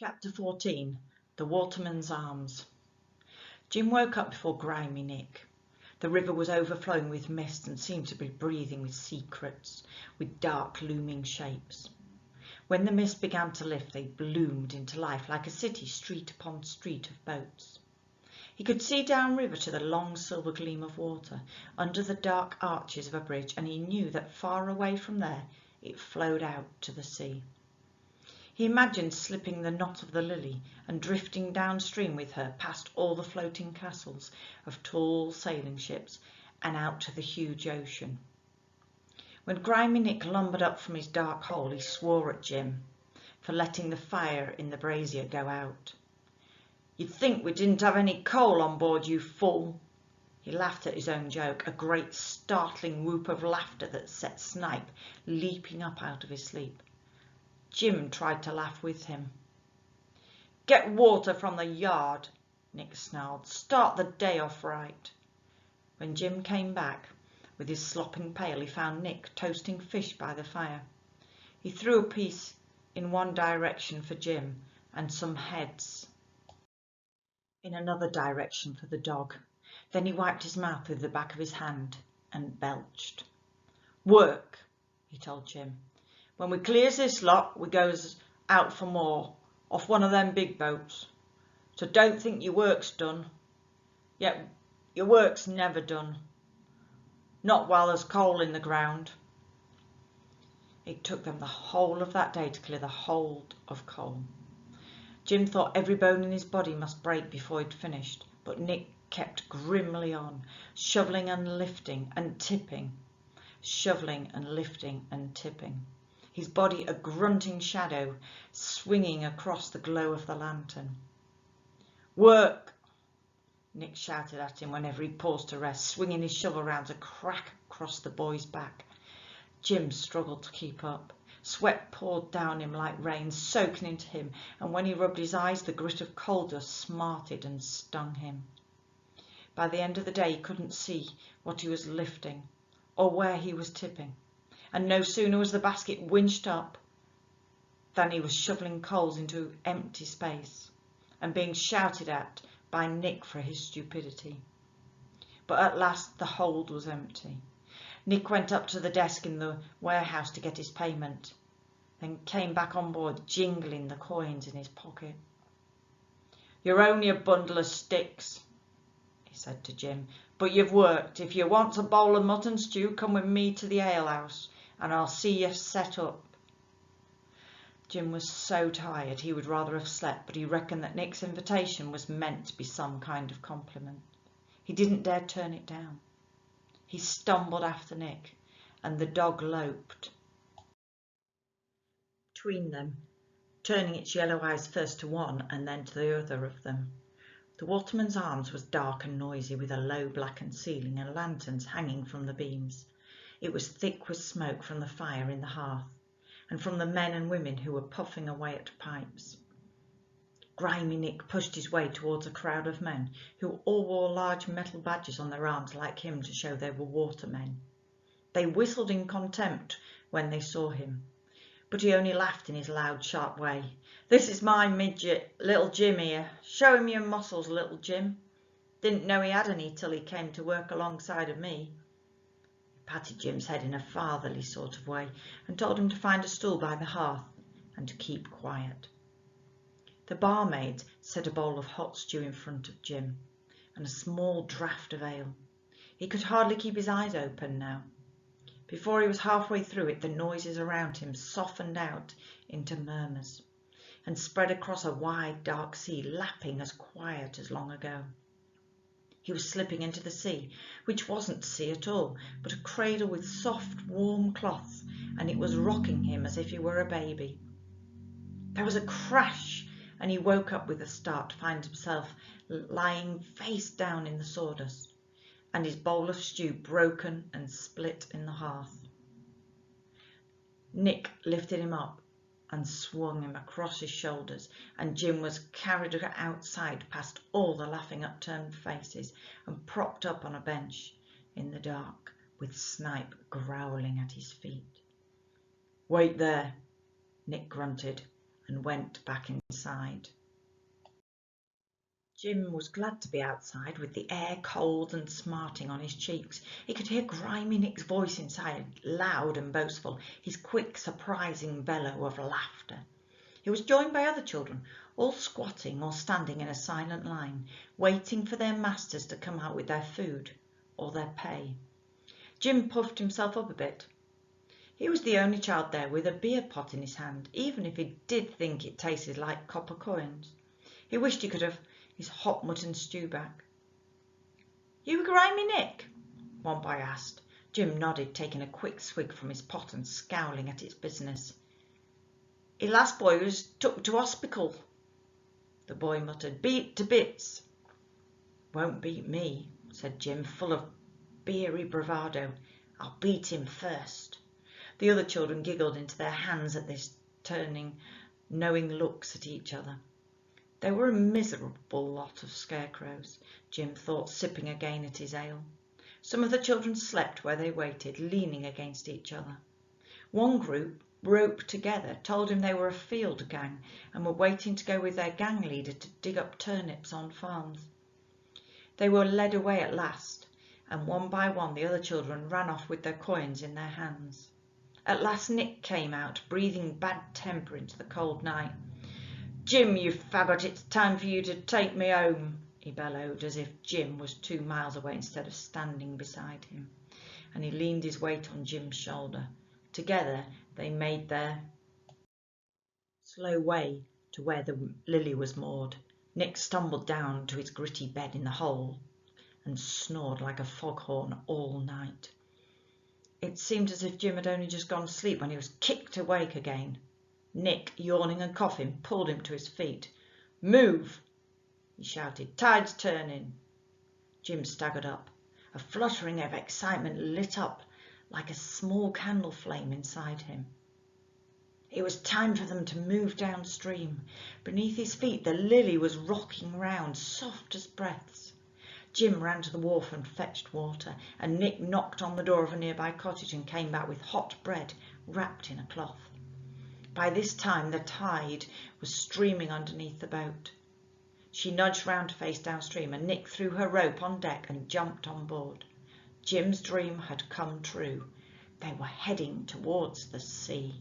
Chapter 14. The Waterman's Arms. Jim woke up before grimy Nick. The river was overflowing with mist and seemed to be breathing with secrets, with dark looming shapes. When the mist began to lift, they bloomed into life like a city, street upon street of boats. He could see downriver to the long silver gleam of water under the dark arches of a bridge, and he knew that far away from there it flowed out to the sea. He imagined slipping the knot of the lily and drifting downstream with her past all the floating castles of tall sailing ships and out to the huge ocean. When grimy Nick lumbered up from his dark hole, he swore at Jim for letting the fire in the brazier go out. "You'd think we didn't have any coal on board, you fool." He laughed at his own joke, a great startling whoop of laughter that set Snipe leaping up out of his sleep. Jim tried to laugh with him. "Get water from the yard," Nick snarled. "Start the day off right." When Jim came back with his slopping pail, he found Nick toasting fish by the fire. He threw a piece in one direction for Jim and some heads in another direction for the dog. Then he wiped his mouth with the back of his hand and belched. "Work," he told Jim. "When we clears this lot, we goes out for more, off one of them big boats. So don't think your work's done. Yet your work's never done. Not while there's coal in the ground." It took them the whole of that day to clear the hold of coal. Jim thought every bone in his body must break before he'd finished, but Nick kept grimly on, shoveling and lifting and tipping, shoveling and lifting and tipping. His body a grunting shadow swinging across the glow of the lantern. "Work!" Nick shouted at him whenever he paused to rest, swinging his shovel round to crack across the boy's back. Jim struggled to keep up. Sweat poured down him like rain, soaking into him, and when he rubbed his eyes, the grit of coal dust smarted and stung him. By the end of the day, he couldn't see what he was lifting or where he was tipping. And no sooner was the basket winched up than he was shoveling coals into empty space and being shouted at by Nick for his stupidity. But at last the hold was empty. Nick went up to the desk in the warehouse to get his payment, then came back on board jingling the coins in his pocket. "You're only a bundle of sticks," he said to Jim, "but you've worked. If you want a bowl of mutton stew, come with me to the alehouse and I'll see you set up." Jim was so tired he would rather have slept, but he reckoned that Nick's invitation was meant to be some kind of compliment. He didn't dare turn it down. He stumbled after Nick, and the dog loped between them, turning its yellow eyes first to one and then to the other of them. The Waterman's Arms was dark and noisy, with a low blackened ceiling and lanterns hanging from the beams. It was thick with smoke from the fire in the hearth, and from the men and women who were puffing away at pipes. Grimy Nick pushed his way towards a crowd of men who all wore large metal badges on their arms like him to show they were watermen. They whistled in contempt when they saw him, but he only laughed in his loud, sharp way. "This is my midget, little Jim here. Show him your muscles, little Jim. Didn't know he had any till he came to work alongside of me." He patted Jim's head in a fatherly sort of way and told him to find a stool by the hearth and to keep quiet. The barmaid set a bowl of hot stew in front of Jim and a small draught of ale. He could hardly keep his eyes open now. Before he was halfway through it, the noises around him softened out into murmurs and spread across a wide, dark sea, lapping as quiet as long ago. He was slipping into the sea, which wasn't sea at all, but a cradle with soft, warm cloth, and it was rocking him as if he were a baby. There was a crash, and he woke up with a start to find himself lying face down in the sawdust, and his bowl of stew broken and split in the hearth. Nick lifted him up and swung him across his shoulders, and Jim was carried outside past all the laughing upturned faces and propped up on a bench in the dark with Snipe growling at his feet. "Wait there," Nick grunted and went back inside. inside. Jim was glad to be outside with the air cold and smarting on his cheeks. He could hear Grimy Nick's voice inside, loud and boastful, his quick, surprising bellow of laughter. He was joined by other children, all squatting or standing in a silent line, waiting for their masters to come out with their food or their pay. Jim puffed himself up a bit. He was the only child there with a beer pot in his hand, even if he did think it tasted like copper coins. He wished he could have his hot mutton stew back. "You Grimy Nick?" one boy asked. Jim nodded, taking a quick swig from his pot and scowling at its business. "He last boy was took to hospital," the boy muttered. "Beat to bits." "Won't beat me," said Jim, full of beery bravado. "I'll beat him first." The other children giggled into their hands at this, turning knowing looks at each other. They were a miserable lot of scarecrows, Jim thought, sipping again at his ale. Some of the children slept where they waited, leaning against each other. One group, roped together, told him they were a field gang and were waiting to go with their gang leader to dig up turnips on farms. They were led away at last, and one by one the other children ran off with their coins in their hands. At last Nick came out, breathing bad temper into the cold night. "Jim, you faggot, it's time for you to take me home," he bellowed, as if Jim was 2 miles away instead of standing beside him, and he leaned his weight on Jim's shoulder. Together they made their slow way to where the Lily was moored. Nick stumbled down to his gritty bed in the hole and snored like a foghorn all night. It seemed as if Jim had only just gone to sleep when he was kicked awake again. Nick, yawning and coughing, pulled him to his feet. "Move!" he shouted. "Tide's turning." Jim staggered up. A fluttering of excitement lit up like a small candle flame inside him. It was time for them to move downstream. Beneath his feet the Lily was rocking round, soft as breaths. Jim ran to the wharf and fetched water, and Nick knocked on the door of a nearby cottage and came back with hot bread wrapped in a cloth. By this time the tide was streaming underneath the boat. She nudged round to face downstream, and Nick threw her rope on deck and jumped on board. Jim's dream had come true. They were heading towards the sea.